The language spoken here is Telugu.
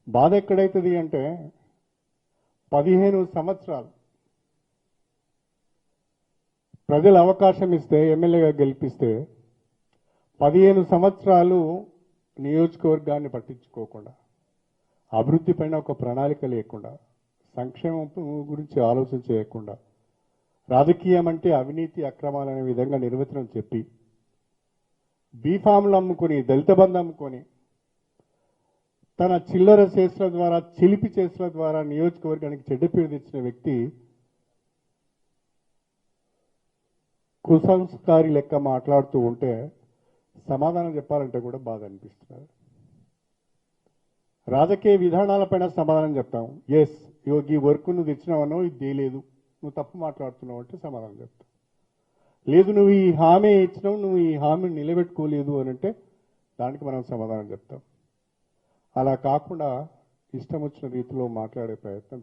బాధ ఎక్కడైతుంది అంటే 15 సంవత్సరాలు ప్రజలు అవకాశం ఇస్తే ఎమ్మెల్యేగా గెలిపిస్తే 15 సంవత్సరాలు నియోజకవర్గాన్ని పట్టించుకోకుండా అభివృద్ధి పైన ఒక ప్రణాళిక లేకుండా సంక్షేమం గురించి ఆలోచన చేయకుండా రాజకీయం అంటే అవినీతి అక్రమాలనే విధంగా నిర్వచనం చెప్పి బీఫామ్లు అమ్ముకొని దళిత బంధు అమ్ముకొని తన చిల్లర చేతుల ద్వారా చిలిపి చేతుల ద్వారా నియోజకవర్గానికి చెడ్డ పేరు తెచ్చిన వ్యక్తి కుసంస్కారి లెక్క మాట్లాడుతూ ఉంటే సమాధానం చెప్పాలంటే కూడా బాధ అనిపిస్తుంది. రాజకీయ విధానాలపైన సమాధానం చెప్తాం. ఎస్ ఈ వర్క్ నువ్వు తెచ్చినావనో ఇది చేయలేదు, నువ్వు తప్పు మాట్లాడుతున్నావు అంటే సమాధానం చెప్తాం. లేదు నువ్వు ఈ హామీ ఇచ్చినావు, నువ్వు ఈ హామీని నిలబెట్టుకోలేదు అని అంటే దానికి మనం సమాధానం చెప్తాం. అలా కాకుండా ఇష్టం వచ్చిన రీతిలో మాట్లాడే ప్రయత్నం